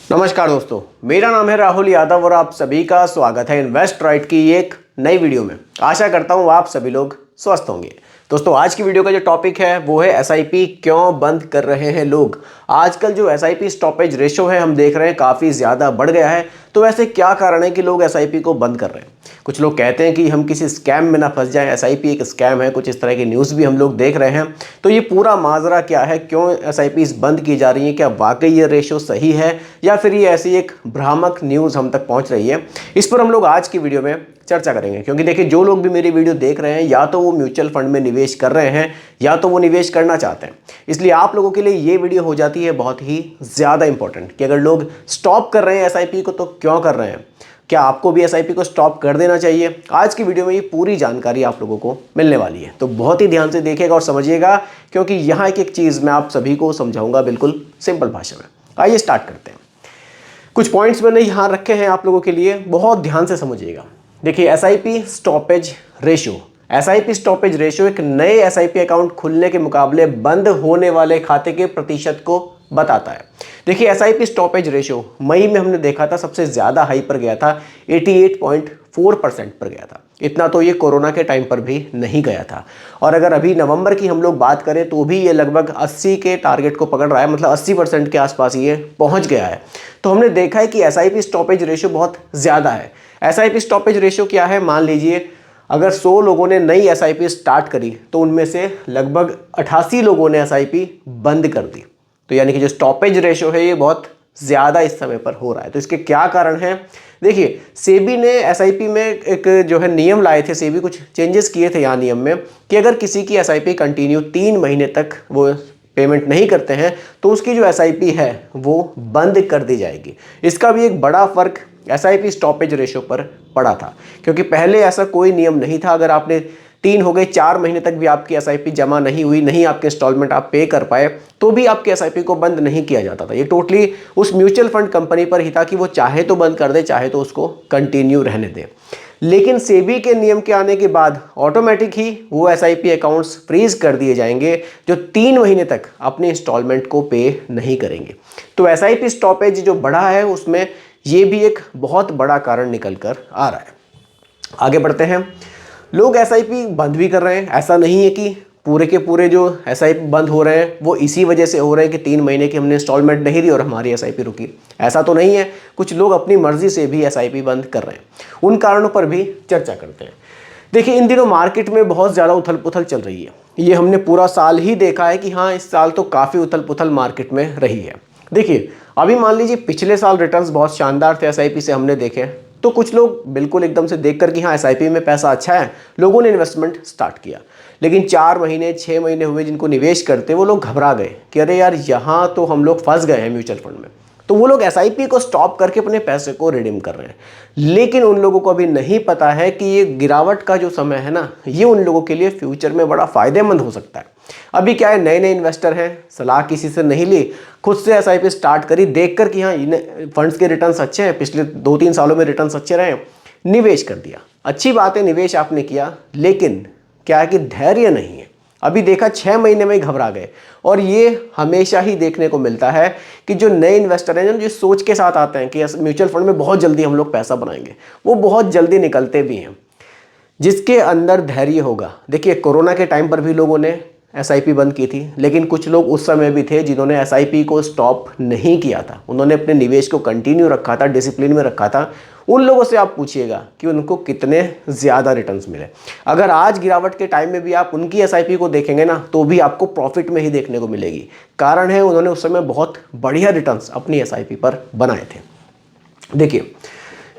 नमस्कार दोस्तों, मेरा नाम है राहुल यादव और आप सभी का स्वागत है इन्वेस्ट राइट की एक नई वीडियो में। आशा करता हूँ आप सभी लोग स्वस्थ होंगे। दोस्तों, आज की वीडियो का जो टॉपिक है वो है एसआईपी क्यों बंद कर रहे हैं लोग। आजकल जो एसआईपी स्टॉपेज रेशो है हम देख रहे हैं काफ़ी ज़्यादा बढ़ गया है। तो वैसे क्या कारण है कि लोग एसआईपी को बंद कर रहे हैं? कुछ लोग कहते हैं कि हम किसी स्कैम में ना फंस जाएं, एसआईपी एक स्कैम है, कुछ इस तरह की न्यूज़ भी हम लोग देख रहे हैं। तो ये पूरा माजरा क्या है, क्यों एसआईपीज बंद की जा रही हैं, क्या वाकई ये रेशो सही है या फिर ये ऐसी एक भ्रामक न्यूज़ हम तक पहुंच रही है, इस पर हम लोग आज की वीडियो में चर्चा करेंगे। क्योंकि देखिए, जो लोग भी मेरी वीडियो देख रहे हैं या तो वो म्यूचुअल फंड में निवेश कर रहे हैं या तो वो निवेश करना चाहते हैं। इसलिए आप लोगों के लिए ये वीडियो हो जाती है बहुत ही ज़्यादा इंपॉर्टेंट कि अगर लोग स्टॉप कर रहे हैं एसआईपी को तो क्यों कर रहे हैं, क्या आपको भी एसआईपी को स्टॉप कर देना चाहिए। आज की वीडियो में ये पूरी जानकारी आप लोगों को मिलने वाली है, तो बहुत ही ध्यान से देखिएगा और समझिएगा, क्योंकि यहाँ एक चीज़ मैं आप सभी को समझाऊंगा बिल्कुल सिंपल भाषा में। आइए स्टार्ट करते हैं। कुछ पॉइंट्स मैंने यहाँ रखे हैं आप लोगों के लिए, बहुत ध्यान से समझिएगा। देखिए, SIP stoppage ratio, SIP stoppage ratio एक नए एसआईपी अकाउंट खुलने के मुकाबले बंद होने वाले खाते के प्रतिशत को बताता है। देखिए, एसआईपी स्टॉपेज रेशो मई में हमने देखा था सबसे ज़्यादा हाई पर गया था, 88.4% पर गया था। इतना तो ये कोरोना के टाइम पर भी नहीं गया था। और अगर अभी नवंबर की हम लोग बात करें तो भी ये लगभग 80 के टारगेट को पकड़ रहा है, मतलब 80% के आसपास ये पहुंच गया है। तो हमने देखा है कि एसआईपी स्टॉपेज रेशो बहुत ज़्यादा है। एसआईपी स्टॉपेज रेशो क्या है, मान लीजिए अगर 100 लोगों ने नई एसआईपी स्टार्ट करी तो उनमें से लगभग 88 लोगों ने एसआईपी बंद कर दी। तो यानी कि जो स्टॉपेज रेशो है ये बहुत ज़्यादा इस समय पर हो रहा है। तो इसके क्या कारण हैं? देखिए, सेबी ने एसआईपी में एक जो है नियम लाए थे, सेबी कुछ चेंजेस किए थे यहाँ नियम में कि अगर किसी की एसआईपी कंटिन्यू 3 महीने तक वो पेमेंट नहीं करते हैं तो उसकी जो एसआईपी है वो बंद कर दी जाएगी। इसका भी एक बड़ा फर्क एसआईपी स्टॉपेज रेशो पर पड़ा था, क्योंकि पहले ऐसा कोई नियम नहीं था। अगर आपने 3 हो गए 4 महीने तक भी आपकी एसआईपी जमा नहीं हुई, नहीं आपके इंस्टॉलमेंट आप पे कर पाए, तो भी आपके एसआईपी को बंद नहीं किया जाता था। ये टोटली उस म्यूचुअल फंड कंपनी पर ही था कि वो चाहे तो बंद कर दे, चाहे तो उसको कंटिन्यू रहने दे। लेकिन सेबी के नियम के आने के बाद ऑटोमेटिक ही वो एसआईपी अकाउंट्स फ्रीज कर दिए जाएंगे जो 3 महीने तक अपने इंस्टॉलमेंट को पे नहीं करेंगे। तो एसआईपी स्टॉपेज जो बढ़ा है उसमें ये भी एक बहुत बड़ा कारण निकल कर आ रहा है। आगे बढ़ते हैं। लोग एसआईपी बंद भी कर रहे हैं। ऐसा नहीं है कि पूरे के पूरे जो एसआईपी बंद हो रहे हैं वो इसी वजह से हो रहे हैं कि 3 महीने की हमने इंस्टॉलमेंट नहीं दी और हमारी एसआईपी रुकी। ऐसा तो नहीं है। कुछ लोग अपनी मर्जी से भी एसआईपी बंद कर रहे हैं। उन कारणों पर भी चर्चा करते हैं। देखिए, इन दिनों मार्केट में बहुत ज़्यादा उथल पुथल चल रही है। ये हमने पूरा साल ही देखा है कि हाँ, इस साल तो काफ़ी उथल पुथल मार्केट में रही है। देखिए, अभी मान लीजिए पिछले साल रिटर्न्स बहुत शानदार थे एसआईपी से हमने देखे, तो कुछ लोग बिल्कुल एकदम से देखकर कि हाँ एसआईपी में पैसा अच्छा है, लोगों ने इन्वेस्टमेंट स्टार्ट किया। लेकिन 4 महीने 6 महीने हुए जिनको निवेश करते वो लोग घबरा गए कि अरे यार, यहाँ तो हम लोग फंस गए हैं म्यूचुअल फंड में। तो वो लोग एसआईपी को स्टॉप करके अपने पैसे को रिडीम कर रहे हैं। लेकिन उन लोगों को अभी नहीं पता है कि ये गिरावट का जो समय है ना, ये उन लोगों के लिए फ्यूचर में बड़ा फायदेमंद हो सकता है। अभी क्या है, नए नए इन्वेस्टर हैं, सलाह किसी से नहीं ली, खुद से एसआईपी स्टार्ट करी देखकर कि हाँ फंड्स के रिटर्न्स अच्छे हैं, पिछले 2-3 सालों में रिटर्न्स अच्छे रहे, निवेश कर दिया। अच्छी बात है, निवेश आपने किया, लेकिन क्या है कि धैर्य नहीं है। अभी देखा 6 महीने में ही घबरा गए। और ये हमेशा ही देखने को मिलता है कि जो नए इन्वेस्टर हैं, जो सोच के साथ आते हैं कि म्यूचुअल फंड में बहुत जल्दी हम लोग पैसा बनाएंगे, वो बहुत जल्दी निकलते भी हैं। जिसके अंदर धैर्य होगा। देखिए, कोरोना के टाइम पर भी लोगों ने एसआईपी बंद की थी, लेकिन कुछ लोग उस समय भी थे जिन्होंने एसआईपी को स्टॉप नहीं किया था। उन्होंने अपने निवेश को कंटिन्यू रखा था, डिसिप्लिन में रखा था। उन लोगों से आप पूछिएगा कि उनको कितने ज़्यादा रिटर्न्स मिले। अगर आज गिरावट के टाइम में भी आप उनकी एसआईपी को देखेंगे ना, तो भी आपको प्रॉफिट में ही देखने को मिलेगी। कारण है उन्होंने उस समय बहुत बढ़िया रिटर्न्स अपनी एसआईपी पर बनाए थे। देखिए,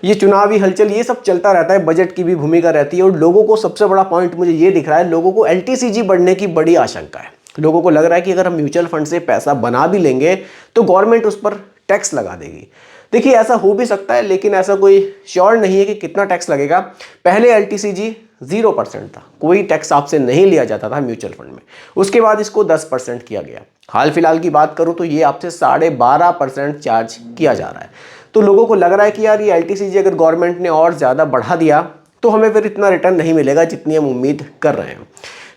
ये चुनावी हलचल ये सब चलता रहता है, बजट की भी भूमिका रहती है। और लोगों को सबसे बड़ा पॉइंट मुझे ये दिख रहा है, लोगों को एलटीसीजी बढ़ने की बड़ी आशंका है। लोगों को लग रहा है कि अगर हम म्यूचुअल फंड से पैसा बना भी लेंगे तो गवर्नमेंट उस पर टैक्स लगा देगी। देखिए, ऐसा हो भी सकता है, लेकिन ऐसा कोई श्योर नहीं है कि कितना टैक्स लगेगा। पहले एलटीसीजी 0% था, कोई टैक्स आपसे नहीं लिया जाता था म्यूचुअल फंड में। उसके बाद इसको 10% किया गया। हाल फिलहाल की बात करूं तो ये आपसे 12.5% चार्ज किया जा रहा है। तो लोगों को लग रहा है कि यार ये एलटीसीजी अगर गवर्नमेंट ने और ज़्यादा बढ़ा दिया तो हमें फिर इतना रिटर्न नहीं मिलेगा जितनी हम उम्मीद कर रहे हैं।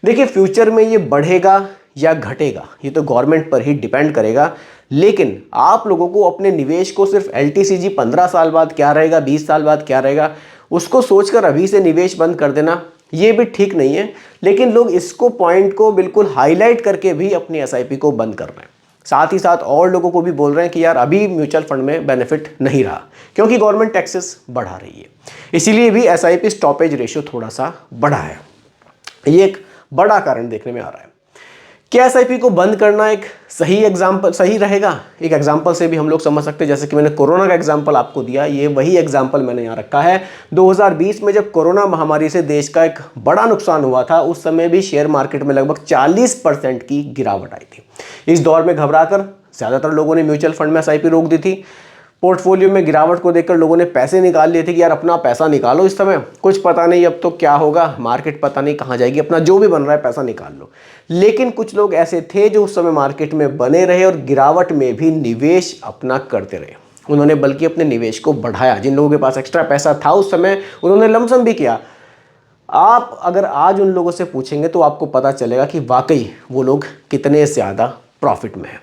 देखिए, फ्यूचर में ये बढ़ेगा या घटेगा ये तो गवर्नमेंट पर ही डिपेंड करेगा। लेकिन आप लोगों को अपने निवेश को सिर्फ LTCG 15 साल बाद क्या रहेगा, 20 साल बाद क्या रहेगा, उसको सोचकर अभी से निवेश बंद कर देना ये भी ठीक नहीं है। लेकिन लोग इसको पॉइंट को बिल्कुल हाईलाइट करके भी अपनी SIP को बंद कर रहे हैं। साथ ही साथ और लोगों को भी बोल रहे हैं कि यार अभी म्यूचुअल फंड में बेनिफिट नहीं रहा क्योंकि गवर्नमेंट टैक्सेस बढ़ा रही है, इसीलिए भी SIP स्टॉपेज रेशियो थोड़ा सा बढ़ा है। ये एक बड़ा कारण देखने में आ रहा है। क्या SIP को बंद करना एक सही रहेगा? एक एग्जाम्पल से भी हम लोग समझ सकते हैं। जैसे कि मैंने कोरोना का एग्जाम्पल आपको दिया, ये वही एग्जाम्पल मैंने यहाँ रखा है। 2020 में जब कोरोना महामारी से देश का एक बड़ा नुकसान हुआ था, उस समय भी शेयर मार्केट में लगभग 40% की गिरावट आई थी। इस दौर में घबराकर ज़्यादातर लोगों ने म्यूचुअल फंड में SIP रोक दी थी। पोर्टफोलियो में गिरावट को देखकर लोगों ने पैसे निकाल लिए थे कि यार अपना पैसा निकालो, इस समय कुछ पता नहीं अब तो क्या होगा, मार्केट पता नहीं कहाँ जाएगी, अपना जो भी बन रहा है पैसा निकाल लो। लेकिन कुछ लोग ऐसे थे जो उस समय मार्केट में बने रहे और गिरावट में भी निवेश अपना करते रहे। उन्होंने बल्कि अपने निवेश को बढ़ाया। जिन लोगों के पास एक्स्ट्रा पैसा था उस समय उन्होंने लमसम भी किया। आप अगर आज उन लोगों से पूछेंगे तो आपको पता चलेगा कि वाकई वो लोग कितने ज़्यादा प्रॉफिट में हैं।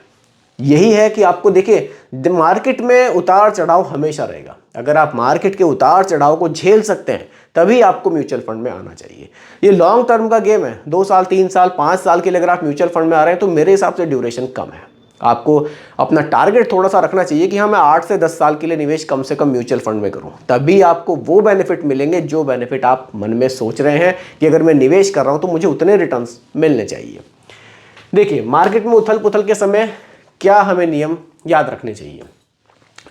यही है कि आपको देखिए, मार्केट में उतार चढ़ाव हमेशा रहेगा। अगर आप मार्केट के उतार चढ़ाव को झेल सकते हैं तभी आपको म्यूचुअल फंड में आना चाहिए। ये लॉन्ग टर्म का गेम है। 2 साल, 3 साल, 5 साल के लिए अगर आप म्यूचुअल फंड में आ रहे हैं तो मेरे हिसाब से ड्यूरेशन कम है। आपको अपना टारगेट थोड़ा सा रखना चाहिए कि हाँ मैं 8 से 10 साल के लिए निवेश कम से कम म्यूचुअल फंड में करूँ, तभी आपको वो बेनिफिट मिलेंगे जो बेनिफिट आप मन में सोच रहे हैं कि अगर मैं निवेश कर रहा हूँ तो मुझे उतने रिटर्न्स मिलने चाहिए। देखिए, मार्केट में उथल पुथल के समय क्या हमें नियम याद रखने चाहिए?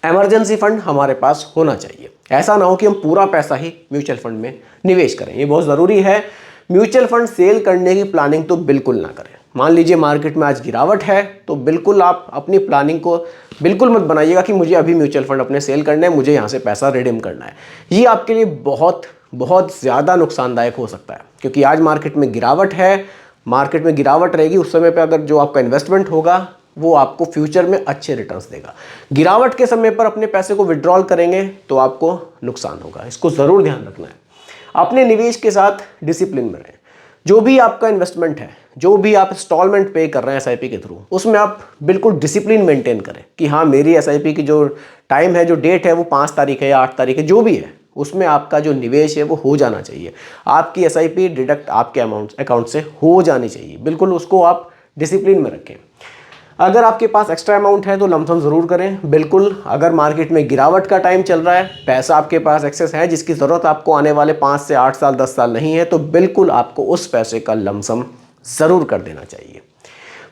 इमरजेंसी फंड हमारे पास होना चाहिए। ऐसा ना हो कि हम पूरा पैसा ही म्यूचुअल फंड में निवेश करें, ये बहुत ज़रूरी है। म्यूचुअल फंड सेल करने की प्लानिंग तो बिल्कुल ना करें। मान लीजिए मार्केट में आज गिरावट है तो बिल्कुल आप अपनी प्लानिंग को बिल्कुल मत बनाइएगा कि मुझे अभी म्यूचुअल फंड अपने सेल करना है, मुझे यहाँ से पैसा रिडीम करना है। ये आपके लिए बहुत बहुत ज़्यादा नुकसानदायक हो सकता है क्योंकि आज मार्केट में गिरावट है, मार्केट में गिरावट रहेगी, उस समय पर अगर जो आपका इन्वेस्टमेंट होगा वो आपको फ्यूचर में अच्छे रिटर्न्स देगा। गिरावट के समय पर अपने पैसे को विड्रॉल करेंगे तो आपको नुकसान होगा। इसको ज़रूर ध्यान रखना है। अपने निवेश के साथ डिसिप्लिन में रहें। जो भी आपका इन्वेस्टमेंट है, जो भी आप इंस्टॉलमेंट पे कर रहे हैं SIP के थ्रू, उसमें आप बिल्कुल डिसिप्लिन मेंटेन करें कि हाँ मेरी SIP की जो टाइम है, जो डेट है वो 5 तारीख है या 8 तारीख है, जो भी है उसमें आपका जो निवेश है वो हो जाना चाहिए। आपकी SIP डिडक्ट आपके अकाउंट से हो जानी चाहिए। बिल्कुल उसको आप डिसिप्लिन में रखें। अगर आपके पास एक्स्ट्रा अमाउंट है तो लमसम ज़रूर करें। बिल्कुल, अगर मार्केट में गिरावट का टाइम चल रहा है, पैसा आपके पास एक्सेस है जिसकी ज़रूरत आपको आने वाले 5 से 8 साल, 10 साल नहीं है, तो बिल्कुल आपको उस पैसे का लमसम ज़रूर कर देना चाहिए।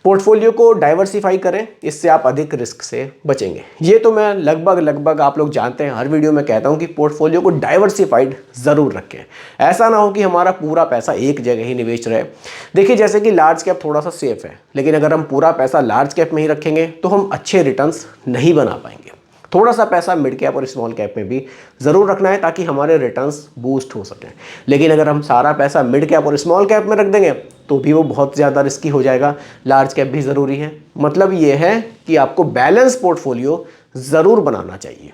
पोर्टफोलियो को डाइवर्सिफाई करें, इससे आप अधिक रिस्क से बचेंगे। ये तो मैं लगभग आप लोग जानते हैं, हर वीडियो में कहता हूं कि पोर्टफोलियो को डाइवर्सिफाइड ज़रूर रखें। ऐसा ना हो कि हमारा पूरा पैसा एक जगह ही निवेश रहे। देखिए, जैसे कि लार्ज कैप थोड़ा सा सेफ है, लेकिन अगर हम पूरा पैसा लार्ज कैप में ही रखेंगे तो हम अच्छे रिटर्न्स नहीं बना पाएंगे। थोड़ा सा पैसा मिड कैप और स्मॉल कैप में भी ज़रूर रखना है ताकि हमारे रिटर्न्स बूस्ट हो सकें। लेकिन अगर हम सारा पैसा मिड कैप और स्मॉल कैप में रख देंगे तो भी वो बहुत ज़्यादा रिस्की हो जाएगा। लार्ज कैप भी ज़रूरी है। मतलब ये है कि आपको बैलेंस पोर्टफोलियो ज़रूर बनाना चाहिए।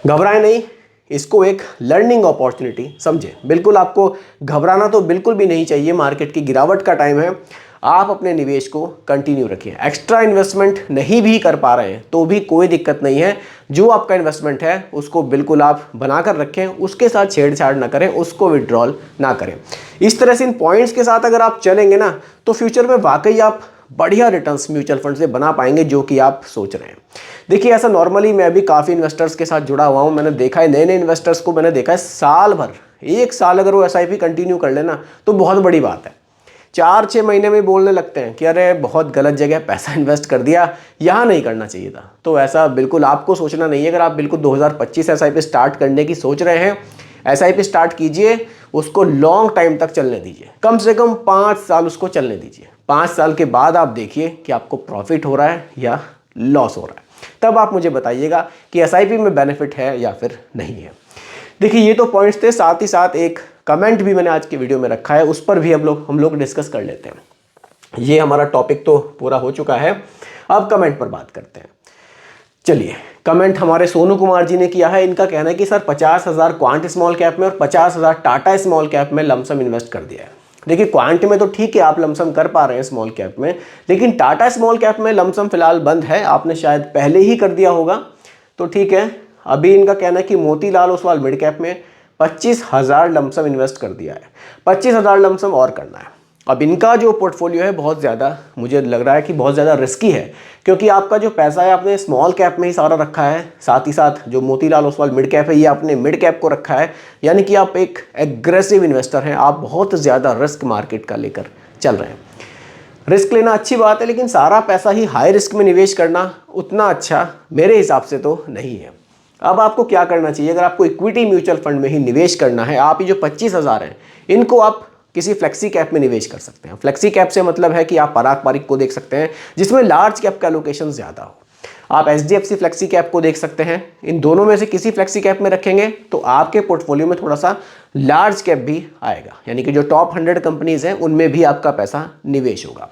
घबराएं नहीं, इसको एक लर्निंग अपॉर्चुनिटी समझें। बिल्कुल आपको घबराना तो बिल्कुल भी नहीं चाहिए। मार्केट की गिरावट का टाइम है, आप अपने निवेश को कंटिन्यू रखिए। एक्स्ट्रा इन्वेस्टमेंट नहीं भी कर पा रहे हैं तो भी कोई दिक्कत नहीं है। जो आपका इन्वेस्टमेंट है उसको बिल्कुल आप बनाकर रखें, उसके साथ छेड़छाड़ ना करें, उसको विड्रॉल ना करें। इस तरह से इन पॉइंट्स के साथ अगर आप चलेंगे ना तो फ्यूचर में वाकई आप बढ़िया रिटर्न्स म्यूचुअल फंड से बना पाएंगे जो कि आप सोच रहे हैं। देखिए, ऐसा नॉर्मली मैं भी काफ़ी इन्वेस्टर्स के साथ जुड़ा हुआ हूँ। मैंने देखा है, नए इन्वेस्टर्स को मैंने देखा है, साल भर, 1 साल अगर वो SIP कंटिन्यू कर लेना तो बहुत बड़ी बात है। 4-6 महीने में बोलने लगते हैं कि अरे बहुत गलत जगह पैसा इन्वेस्ट कर दिया, यहाँ नहीं करना चाहिए था। तो ऐसा बिल्कुल आपको सोचना नहीं है। अगर आप बिल्कुल 2025 SIP स्टार्ट करने की सोच रहे हैं, SIP स्टार्ट कीजिए, उसको लॉन्ग टाइम तक चलने दीजिए। कम से कम 5 साल उसको चलने दीजिए। 5 साल के बाद आप देखिए कि आपको प्रॉफिट हो रहा है या लॉस हो रहा है। तब आप मुझे बताइएगा कि SIP में बेनिफिट है या फिर नहीं है। देखिए, ये तो पॉइंट्स थे। साथ ही साथ एक कमेंट भी मैंने आज की वीडियो में रखा है, उस पर भी हम लोग डिस्कस कर लेते हैं। ये हमारा टॉपिक तो पूरा हो चुका है, अब कमेंट पर बात करते हैं। चलिए, कमेंट हमारे सोनू कुमार जी ने किया है। इनका कहना है कि सर 50,000 क्वांट स्मॉल कैप में और 50,000 टाटा स्मॉल कैप में लमसम इन्वेस्ट कर दिया है। देखिए क्वांट में तो ठीक है, आप लमसम कर पा रहे हैं स्मॉल कैप में, लेकिन टाटा स्मॉल कैप में लमसम फिलहाल बंद है। आपने शायद पहले ही कर दिया होगा, तो ठीक है। अभी इनका कहना है कि मोतीलाल ओसवाल मिड कैप में 25,000 लमसम इन्वेस्ट कर दिया है, 25,000 लमसम और करना है। अब इनका जो पोर्टफोलियो है बहुत ज़्यादा, मुझे लग रहा है कि बहुत ज़्यादा रिस्की है, क्योंकि आपका जो पैसा है आपने स्मॉल कैप में ही सारा रखा है, साथ ही साथ जो मोतीलाल ओसवाल मिड कैप है ये आपने मिड कैप को रखा है, यानी कि आप एक एग्रेसिव इन्वेस्टर हैं, आप बहुत ज़्यादा रिस्क मार्केट का लेकर चल रहे हैं। रिस्क लेना अच्छी बात है, लेकिन सारा पैसा ही हाई रिस्क में निवेश करना उतना अच्छा मेरे हिसाब से तो नहीं है। अब आपको क्या करना चाहिए, अगर आपको इक्विटी म्यूचुअल फंड में ही निवेश करना है, आप ये जो 25,000 हैं इनको आप किसी फ्लेक्सी कैप में निवेश कर सकते हैं। फ्लेक्सी कैप से मतलब है कि आप पराग पारिक को देख सकते हैं जिसमें लार्ज कैप का एलोकेशन ज़्यादा हो। आप HDFC फ्लेक्सी कैप को देख सकते हैं। इन दोनों में से किसी फ्लेक्सी कैप में रखेंगे तो आपके पोर्टफोलियो में थोड़ा सा लार्ज कैप भी आएगा, यानी कि जो टॉप 100 कंपनीज हैं उनमें भी आपका पैसा निवेश होगा।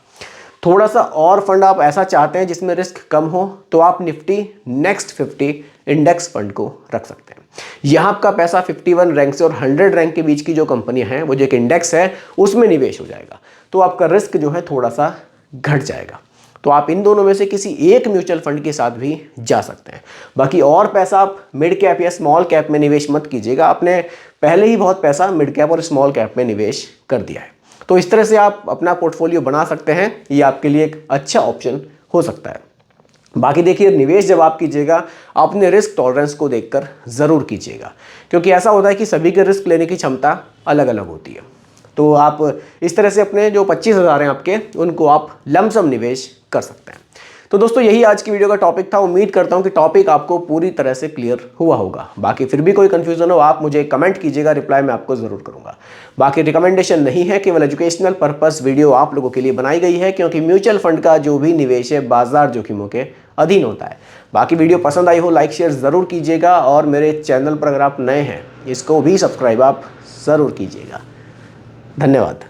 थोड़ा सा और फंड आप ऐसा चाहते हैं जिसमें रिस्क कम हो तो आप निफ्टी नेक्स्ट 50 इंडेक्स फंड को रख सकते हैं। यहाँ आपका पैसा 51 रैंक से और 100 रैंक के बीच की जो कंपनियां हैं, वो जो एक इंडेक्स है उसमें निवेश हो जाएगा, तो आपका रिस्क जो है थोड़ा सा घट जाएगा। तो आप इन दोनों में से किसी एक म्यूचुअल फंड के साथ भी जा सकते हैं। बाकी और पैसा आप मिड कैप या स्मॉल कैप में निवेश मत कीजिएगा, आपने पहले ही बहुत पैसा मिड कैप और स्मॉल कैप में निवेश कर दिया है। तो इस तरह से आप अपना पोर्टफोलियो बना सकते हैं, ये आपके लिए एक अच्छा ऑप्शन हो सकता है। बाकी देखिए, निवेश जब आप कीजिएगा अपने रिस्क टॉलरेंस को देखकर ज़रूर कीजिएगा, क्योंकि ऐसा होता है कि सभी के रिस्क लेने की क्षमता अलग अलग होती है। तो आप इस तरह से अपने जो 25,000 हैं आपके, उनको आप लमसम निवेश कर सकते हैं। तो दोस्तों यही आज की वीडियो का टॉपिक था। उम्मीद करता हूं कि टॉपिक आपको पूरी तरह से क्लियर हुआ होगा। बाकी फिर भी कोई कंफ्यूजन हो आप मुझे कमेंट कीजिएगा, रिप्लाई मैं आपको ज़रूर करूंगा। बाकी रिकमेंडेशन नहीं है, केवल एजुकेशनल पर्पस वीडियो आप लोगों के लिए बनाई गई है, क्योंकि म्यूचुअल फंड का जो भी निवेश है बाजार जोखिमों के अधीन होता है। बाकी वीडियो पसंद आई हो लाइक शेयर ज़रूर कीजिएगा, और मेरे चैनल पर अगर आप नए हैं इसको भी सब्सक्राइब आप ज़रूर कीजिएगा। धन्यवाद।